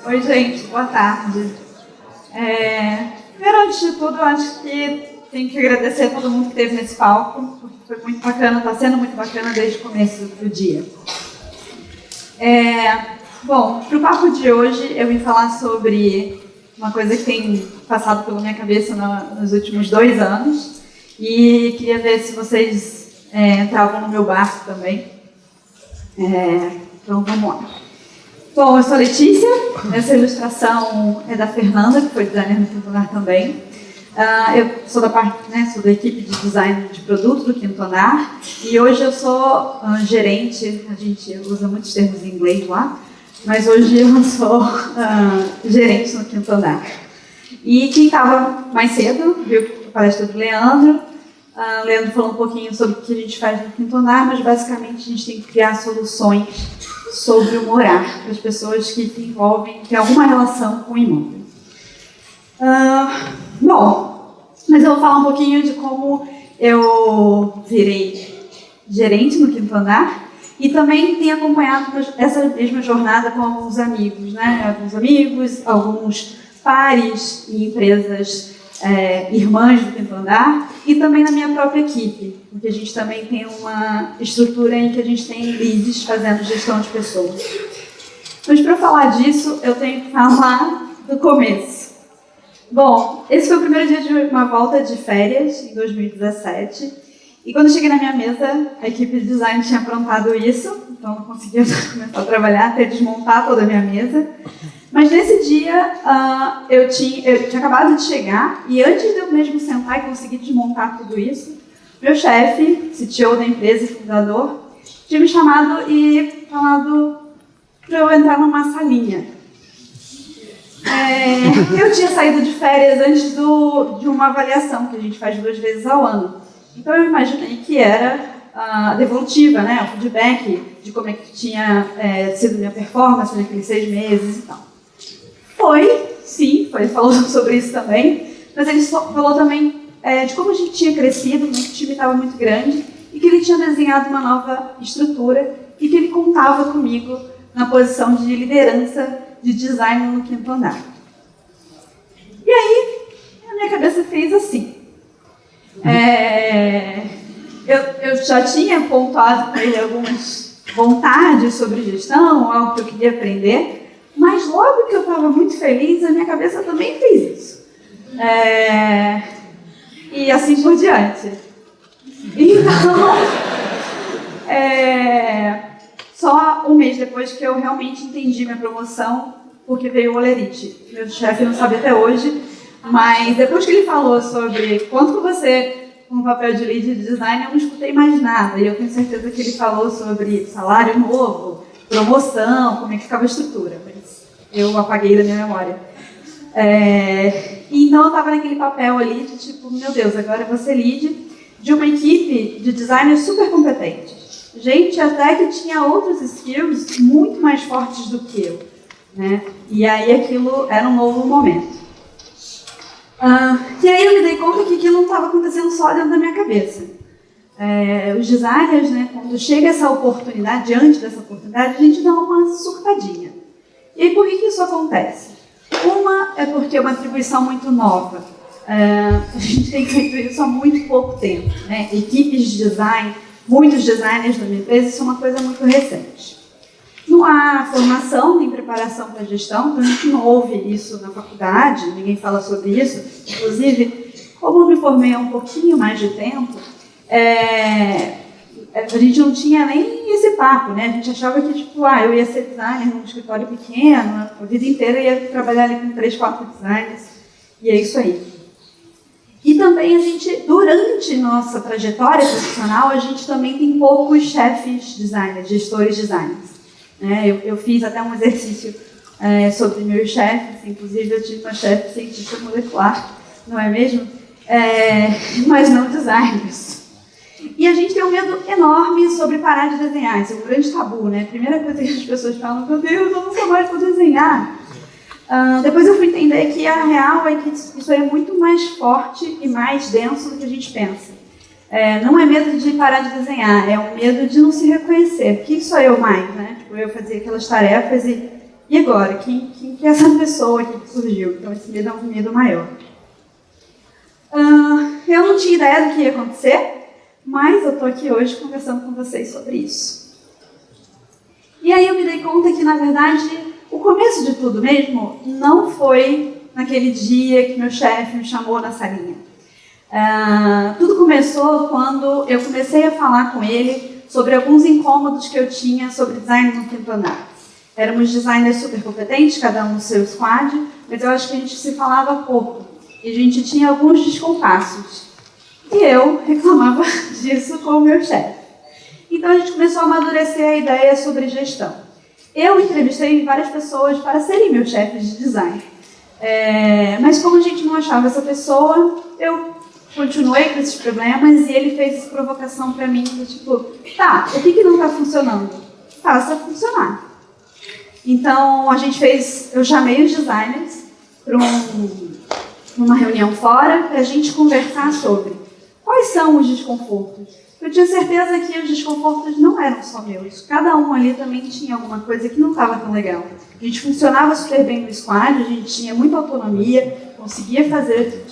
Oi, gente, boa tarde. Primeiro, antes de tudo, eu acho que tenho que agradecer a todo mundo que esteve nesse palco, porque foi muito bacana, está sendo muito bacana desde o começo do dia. Bom, para o papo de hoje, eu vim falar sobre uma coisa que tem passado pela minha cabeça nos últimos 2 anos e queria ver se vocês entravam no meu barco também. Então, vamos lá. Bom, eu sou a Letícia, essa ilustração é da Fernanda, que foi designer no Quinto Andar também. Eu sou sou da equipe de design de produto do Quinto Andar e hoje eu sou gerente, a gente usa muitos termos em inglês lá, mas hoje eu sou gerente no Quinto Andar. E quem estava mais cedo viu a palestra do Leandro. O Leandro falou um pouquinho sobre o que a gente faz no Quinto Andar, mas basicamente a gente tem que criar soluções sobre o morar para as pessoas que se envolvem, que têm alguma relação com o imóvel. Bom, mas eu vou falar um pouquinho de como eu virei gerente no Quinto Andar e também tenho acompanhado essa mesma jornada com alguns amigos, né? Alguns amigos, alguns pares e empresas irmãs do Quinto Andar e também na minha própria equipe, porque a gente também tem uma estrutura em que a gente tem leads fazendo gestão de pessoas. Mas para falar disso, eu tenho que falar do começo. Bom, esse foi o primeiro dia de uma volta de férias, em 2017, e quando eu cheguei na minha mesa, a equipe de design tinha aprontado isso, então eu consegui começar a trabalhar até desmontar toda a minha mesa. Mas nesse dia, eu tinha acabado de chegar, e antes de eu mesmo sentar e conseguir desmontar tudo isso, meu chefe, CTO da empresa e fundador, tinha me chamado e falado para eu entrar numa salinha. Eu tinha saído de férias antes de uma avaliação que a gente faz 2 vezes ao ano. Então eu imaginei que era a devolutiva, né, o feedback de como é que tinha sido minha performance naqueles 6 meses e tal. Falou sobre isso também, mas ele falou também de como a gente tinha crescido, como é que o time estava muito grande e que ele tinha desenhado uma nova estrutura e que ele contava comigo na posição de liderança de design no Quinto Andar. E aí, a minha cabeça fez assim. Eu já tinha pontuado para ele algumas vontades sobre gestão, algo que eu queria aprender, mas logo que eu estava muito feliz, a minha cabeça também fez isso. E assim por diante. Então, só um mês depois que eu realmente entendi minha promoção, porque veio o olerite. Meu chefe não sabe até hoje, mas depois que ele falou sobre quanto você, com o papel de lead de design, eu não escutei mais nada. E eu tenho certeza que ele falou sobre salário novo, promoção, como é que ficava a estrutura. Mas eu apaguei da minha memória. Então eu estava naquele papel ali de tipo, meu Deus, agora eu vou ser lead de uma equipe de designers super competentes. Gente até que tinha outros skills muito mais fortes do que eu. Né? E aí aquilo era um novo momento. E aí eu me dei conta que aquilo não estava acontecendo só dentro da minha cabeça. Os designers, né, quando chega essa oportunidade, diante dessa oportunidade, a gente dá uma surtadinha. E aí por que isso acontece? Uma é porque é uma atribuição muito nova. A gente tem feito isso há muito pouco tempo. Né? Equipes de design, muitos designers da minha empresa, isso é uma coisa muito recente. Não há formação nem preparação para gestão, então a gente não ouve isso na faculdade, ninguém fala sobre isso. Inclusive, como eu me formei há um pouquinho mais de tempo, a gente não tinha nem esse papo, né? A gente achava que, tipo, eu ia ser designer num escritório pequeno, a vida inteira eu ia trabalhar ali com 3, 4 designers, e é isso aí. E também a gente, durante nossa trajetória profissional, a gente também tem poucos chefes designers, gestores designers. Eu fiz até um exercício sobre meus chefes, inclusive eu tive uma chefe cientista molecular, não é mesmo? Mas não designers. E a gente tem um medo enorme sobre parar de desenhar, esse é um grande tabu, né? A primeira coisa que as pessoas falam, meu Deus, eu nunca mais vou desenhar. Depois eu fui entender que a real é que isso é muito mais forte e mais denso do que a gente pensa. não é medo de parar de desenhar, é um medo de não se reconhecer. Quem sou eu mais, né? Tipo, eu fazia aquelas tarefas e agora? Quem que é essa pessoa aqui que surgiu? Então, esse medo é um medo maior. Eu não tinha ideia do que ia acontecer, mas eu estou aqui hoje conversando com vocês sobre isso. E aí eu me dei conta que, na verdade, o começo de tudo mesmo não foi naquele dia que meu chefe me chamou na salinha. Tudo começou quando eu comecei a falar com ele sobre alguns incômodos que eu tinha sobre design no quinto andar. Éramos designers super competentes, cada um no seu squad, mas eu acho que a gente se falava pouco. E a gente tinha alguns descompassos. E eu reclamava disso com o meu chefe. Então a gente começou a amadurecer a ideia sobre gestão. Eu entrevistei várias pessoas para serem meus chefes de design. Mas como a gente não achava essa pessoa, eu continuei com esses problemas e ele fez essa provocação para mim, do tipo, tá, o que não está funcionando? Faça funcionar. Então eu chamei os designers para uma reunião fora para a gente conversar sobre quais são os desconfortos. Eu tinha certeza que os desconfortos não eram só meus. Cada um ali também tinha alguma coisa que não estava tão legal. A gente funcionava super bem no squad, a gente tinha muita autonomia, conseguia fazer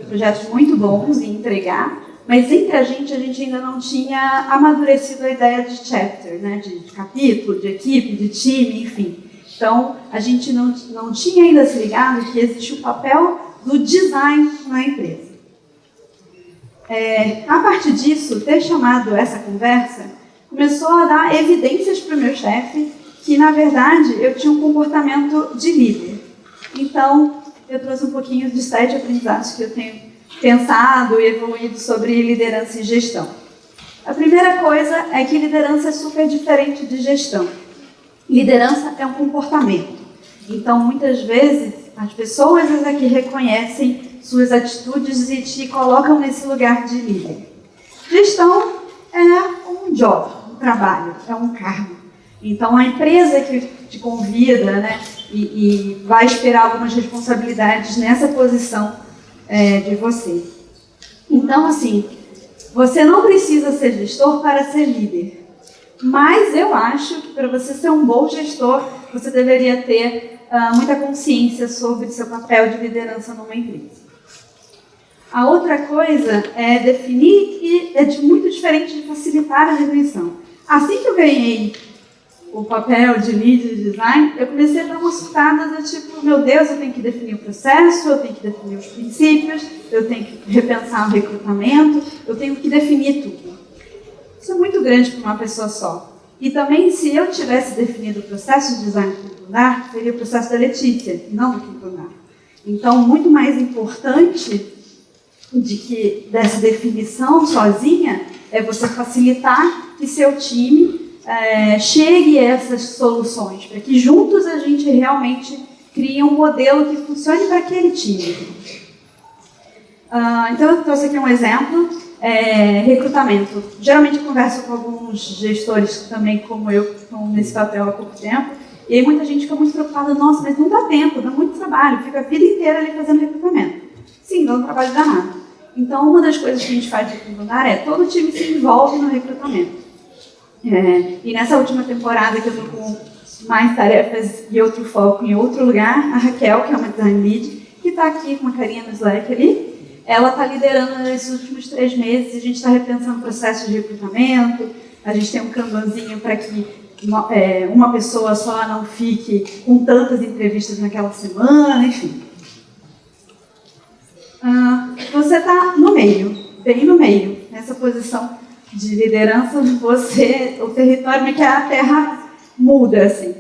projetos muito bons e entregar, mas entre a gente ainda não tinha amadurecido a ideia de chapter, né? De capítulo, de equipe, de time, enfim. Então, a gente não tinha ainda se ligado que existe o papel do design na empresa. A partir disso, ter chamado essa conversa começou a dar evidências para o meu chefe que, na verdade, eu tinha um comportamento de líder. Então, eu trouxe um pouquinho de 7 aprendizados que eu tenho pensado e evoluído sobre liderança e gestão. A primeira coisa é que liderança é super diferente de gestão. Liderança é um comportamento. Então, muitas vezes, as pessoas é que reconhecem suas atitudes e te colocam nesse lugar de líder. Gestão é um job, um trabalho, é um cargo. Então, a empresa que te convida, né, e vai esperar algumas responsabilidades nessa posição de você. Então, assim, você não precisa ser gestor para ser líder. Mas eu acho que para você ser um bom gestor, você deveria ter muita consciência sobre seu papel de liderança numa empresa. A outra coisa é definir que é muito diferente de facilitar a definição. Assim que eu ganhei o papel de lead de design, eu comecei a dar uma surtada do tipo, meu Deus, eu tenho que definir o processo, eu tenho que definir os princípios, eu tenho que repensar o recrutamento, eu tenho que definir tudo. Isso é muito grande para uma pessoa só. E também, se eu tivesse definido o processo de design do quinto andar, seria o processo da Letícia, não do quinto andar. Então, muito mais importante dessa definição sozinha é você facilitar que seu time chegue a essas soluções, para que juntos a gente realmente crie um modelo que funcione para aquele time. Então, eu trouxe aqui um exemplo. Recrutamento. Geralmente eu converso com alguns gestores também, como eu, que estão nesse papel há pouco tempo, e aí muita gente fica muito preocupada, nossa, mas não dá tempo, dá muito trabalho, fica a vida inteira ali fazendo recrutamento. Sim, dá um trabalho danado. Então, uma das coisas que a gente faz de recrutar é todo o time se envolve no recrutamento. E nessa última temporada que eu estou com mais tarefas e outro foco em outro lugar, a Raquel, que é uma design lead, que está aqui com uma carinha no Slack ali, ela está liderando nesses últimos 3 meses, a gente está repensando o processo de recrutamento, a gente tem um kanbanzinho para que uma pessoa só não fique com tantas entrevistas naquela semana, enfim. Você está no meio, bem no meio, nessa posição de liderança, o território meio que a terra muda, assim.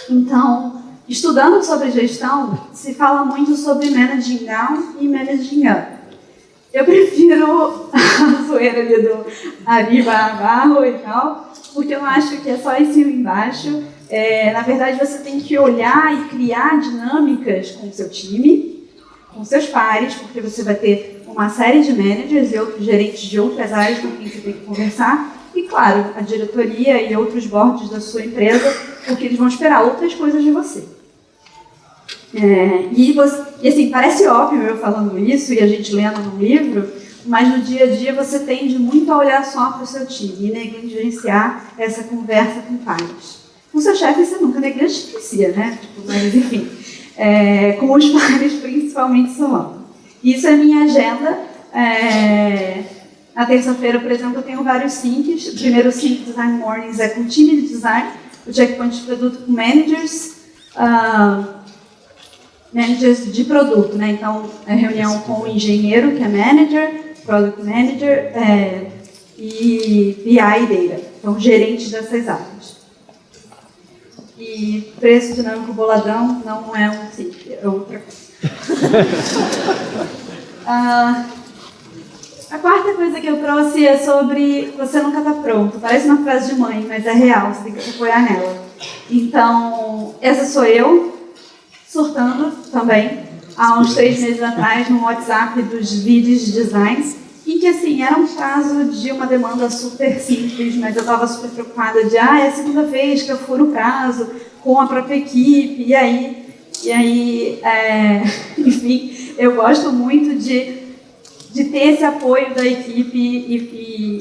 Então, estudando sobre gestão, se fala muito sobre managing down e managing up. Eu prefiro a zoeira ali do arriba, abaixo e tal, porque eu acho que é só em cima e embaixo. Na verdade, você tem que olhar e criar dinâmicas com o seu time, com seus pares, porque você vai ter uma série de managers e outros gerentes de outras áreas com quem você tem que conversar. E, claro, a diretoria e outros boards da sua empresa, porque eles vão esperar outras coisas de você. E assim, parece óbvio eu falando isso e a gente lendo no livro, mas no dia a dia você tende muito a olhar só para o seu time e negligenciar essa conversa com pares. Com seu chefe você nunca negligencia, né? Mas enfim, com os pares principalmente somando. Isso é minha agenda. Na terça-feira, por exemplo, eu tenho vários syncs. O primeiro sync Design Mornings é com o time de design, o checkpoint de produto com managers, managers de produto, né? Então, é reunião com o engenheiro, que é manager, product manager e BI e Data, então gerentes dessas áreas. E preço dinâmico boladão não é um sync, é outra coisa. A quarta coisa que eu trouxe é sobre você nunca está pronto. Parece uma frase de mãe, mas é real, você tem que se apoiar nela. Então, essa sou eu, surtando também, há uns 3 meses atrás, no WhatsApp dos vídeos de designs, e que, assim, era um caso de uma demanda super simples, mas eu estava super preocupada de, é a segunda vez que eu furo o prazo com a própria equipe, e aí enfim, eu gosto muito de ter esse apoio da equipe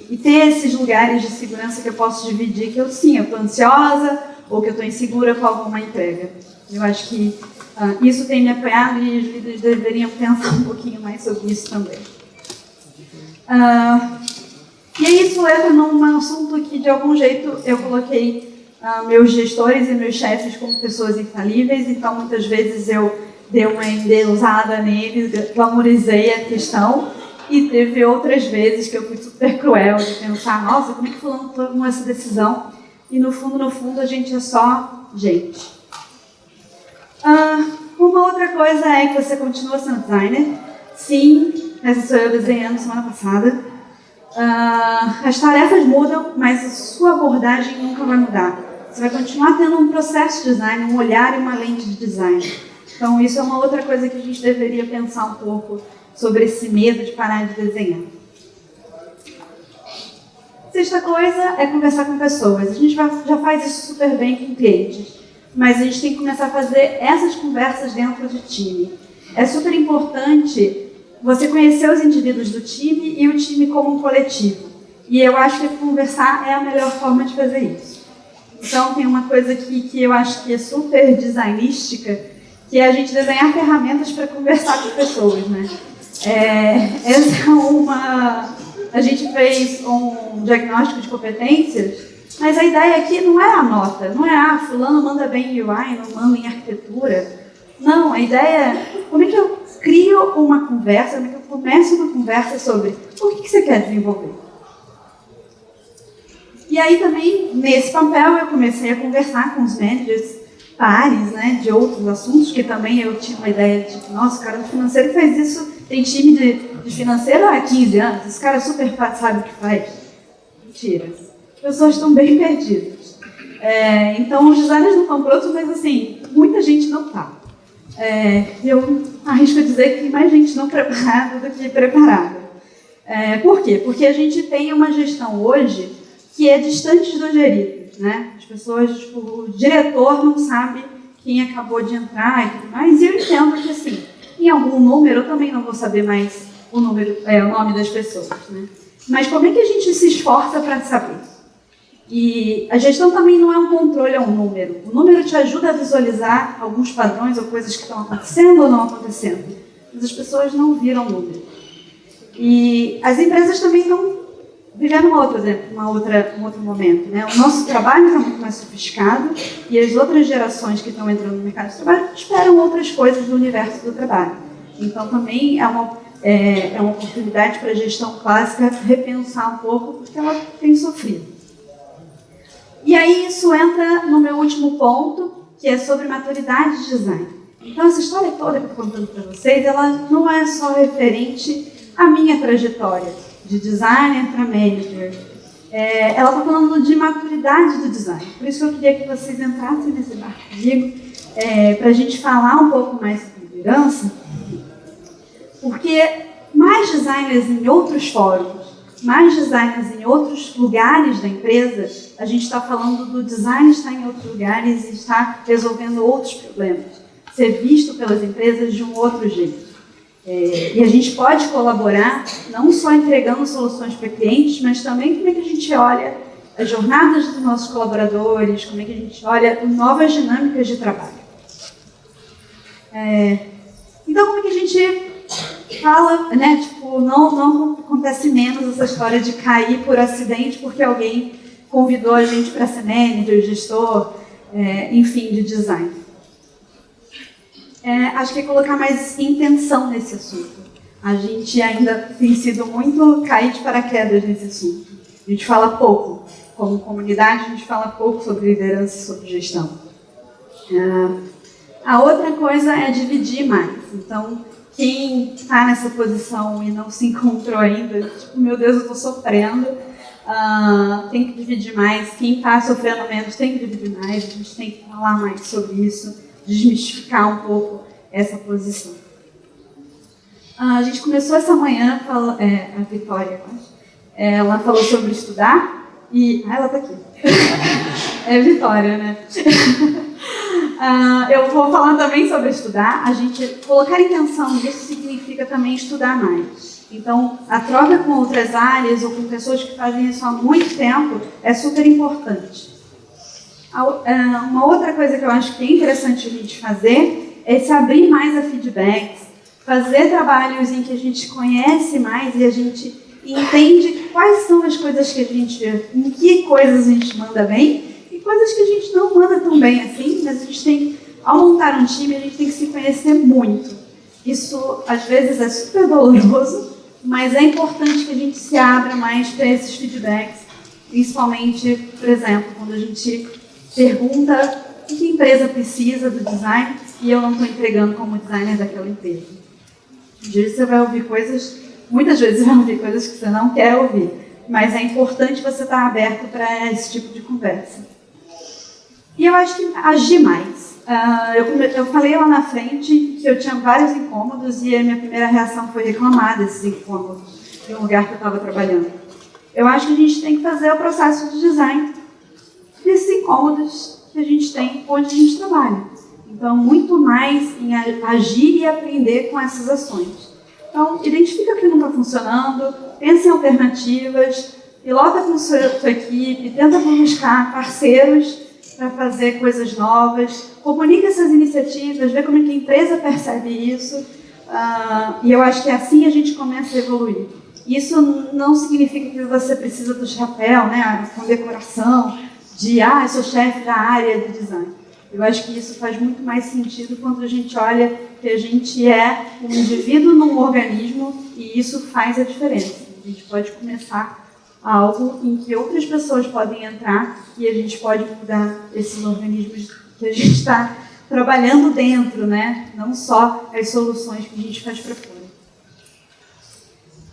e ter esses lugares de segurança que eu posso dividir, que eu estou ansiosa ou que eu estou insegura com alguma entrega. Eu acho que isso tem me apoiado e os líderes deveriam pensar um pouquinho mais sobre isso também. E aí isso leva num assunto que, de algum jeito, eu coloquei meus gestores e meus chefes como pessoas infalíveis, então muitas vezes eu dei uma endeusada neles, glamorizei a questão, e teve outras vezes que eu fui super cruel de pensar, nossa, como é que fulano tomou essa decisão? E no fundo, a gente é só gente. Uma outra coisa é que você continua sendo designer. Sim, essa sou eu desenhando semana passada. As tarefas mudam, mas a sua abordagem nunca vai mudar. Você vai continuar tendo um processo de design, um olhar e uma lente de design. Então, isso é uma outra coisa que a gente deveria pensar um pouco sobre esse medo de parar de desenhar. Sexta coisa é conversar com pessoas. A gente já faz isso super bem com clientes, mas a gente tem que começar a fazer essas conversas dentro do time. É super importante você conhecer os indivíduos do time e o time como um coletivo. E eu acho que conversar é a melhor forma de fazer isso. Então, tem uma coisa aqui que eu acho que é super designística, que é a gente desenhar ferramentas para conversar com pessoas, né? Essa é a gente fez um diagnóstico de competências, mas a ideia aqui não é a nota, não é fulano manda bem em UI, não manda em arquitetura. Não, a ideia é como é que eu crio uma conversa, como é que eu começo uma conversa sobre o que você quer desenvolver. E aí também, nesse papel, eu comecei a conversar com os managers pares, né, de outros assuntos, que também eu tinha uma ideia de, nossa, o cara do financeiro faz isso, tem time de financeiro há 15 anos, esse cara super sabe o que faz. Mentira. As pessoas estão bem perdidas. Então, os designers não estão prontos, mas, assim, muita gente não está. Eu arrisco dizer que tem mais gente não preparada do que preparada. Por quê? Porque a gente tem uma gestão hoje que é distante do gerido, né? As pessoas, o diretor não sabe quem acabou de entrar e tudo mais, e eu entendo que, assim, em algum número, eu também não vou saber mais o nome das pessoas, né? Mas como é que a gente se esforça para saber? E a gestão também não é um controle, é um número. O número te ajuda a visualizar alguns padrões ou coisas que estão acontecendo ou não acontecendo, mas as pessoas não viram o número. E as empresas também estão vivendo um outro momento, né? O nosso trabalho está muito mais sofisticado e as outras gerações que estão entrando no mercado de trabalho esperam outras coisas do universo do trabalho. Então, também é uma oportunidade para a gestão clássica repensar um pouco, porque ela tem sofrido. E aí isso entra no meu último ponto, que é sobre maturidade de design. Então, essa história toda que eu estou contando para vocês, ela não é só referente à minha trajetória de designer para manager. Ela está falando de maturidade do design. Por isso que eu queria que vocês entrassem nesse barco comigo, para a gente falar um pouco mais sobre liderança, porque mais designers em outros fóruns, mais designers em outros lugares da empresa, a gente está falando do design estar em outros lugares e estar resolvendo outros problemas, ser visto pelas empresas de um outro jeito. E a gente pode colaborar, não só entregando soluções para clientes, mas também como é que a gente olha as jornadas dos nossos colaboradores, como é que a gente olha novas dinâmicas de trabalho. Então, como é que a gente fala, né? Tipo, não acontece menos essa história de cair por acidente porque alguém convidou a gente para ser manager, gestor, enfim, de design. Acho que é colocar mais intenção nesse assunto. A gente ainda tem sido muito cair de paraquedas nesse assunto. A gente fala pouco. Como comunidade, a gente fala pouco sobre liderança e sobre gestão. A outra coisa é dividir mais. Então, quem está nessa posição e não se encontrou ainda, tipo, meu Deus, eu estou sofrendo, tem que dividir mais. Quem está sofrendo menos tem que dividir mais. A gente tem que falar mais sobre isso, desmistificar um pouco essa posição. A gente começou essa manhã, a Vitória, eu acho, ela falou sobre estudar. Ela está aqui. É Vitória, né? Eu vou falar também sobre estudar. A gente colocar intenção nisso significa também estudar mais. Então, a troca com outras áreas ou com pessoas que fazem isso há muito tempo é super importante. Uma outra coisa que eu acho que é interessante a gente fazer é se abrir mais a feedbacks, fazer trabalhos em que a gente conhece mais e a gente entende quais são as coisas que em que coisas a gente manda bem e coisas que a gente não manda tão bem assim, mas a gente tem, ao montar um time, a gente tem que se conhecer muito. Isso, às vezes, é super doloroso, mas é importante que a gente se abra mais para esses feedbacks, principalmente, por exemplo, quando a gente pergunta o que a empresa precisa do design e eu não estou entregando como designer daquela empresa. Às vezes você vai ouvir coisas. Muitas vezes você vai ouvir coisas que você não quer ouvir, mas é importante você estar aberto para esse tipo de conversa. E eu acho que agir mais. Eu falei lá na frente que eu tinha vários incômodos e a minha primeira reação foi reclamar desses incômodos no lugar que eu estava trabalhando. Eu acho que a gente tem que fazer o processo de design desses incômodos que a gente tem onde a gente trabalha. Então, muito mais em agir e aprender com essas ações. Então, identifica o que não está funcionando, pensa em alternativas, pilota com sua equipe, tenta buscar parceiros para fazer coisas novas, comunica essas iniciativas, vê como é que a empresa percebe isso, e eu acho que assim a gente começa a evoluir. Isso não significa que você precisa do chapéu, né, com decoração, eu sou chefe da área de design. Eu acho que isso faz muito mais sentido quando a gente olha que a gente é um indivíduo num organismo e isso faz a diferença. A gente pode começar algo em que outras pessoas podem entrar e a gente pode mudar esses organismos que a gente está trabalhando dentro, né? Não só as soluções que a gente faz para fora.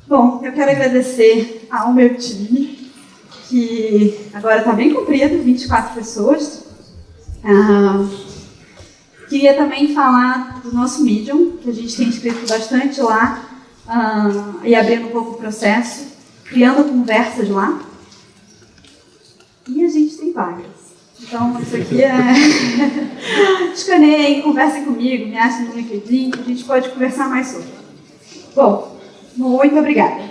Bom, eu quero agradecer ao meu time, que agora está bem comprido, 24 pessoas. Queria também falar do nosso Medium, que a gente tem escrito bastante lá, e abrindo um pouco o processo, criando conversas lá. E a gente tem vagas. Então, isso aqui escaneiem, conversem comigo, me achem no LinkedIn, que a gente pode conversar mais sobre. Bom, muito obrigada.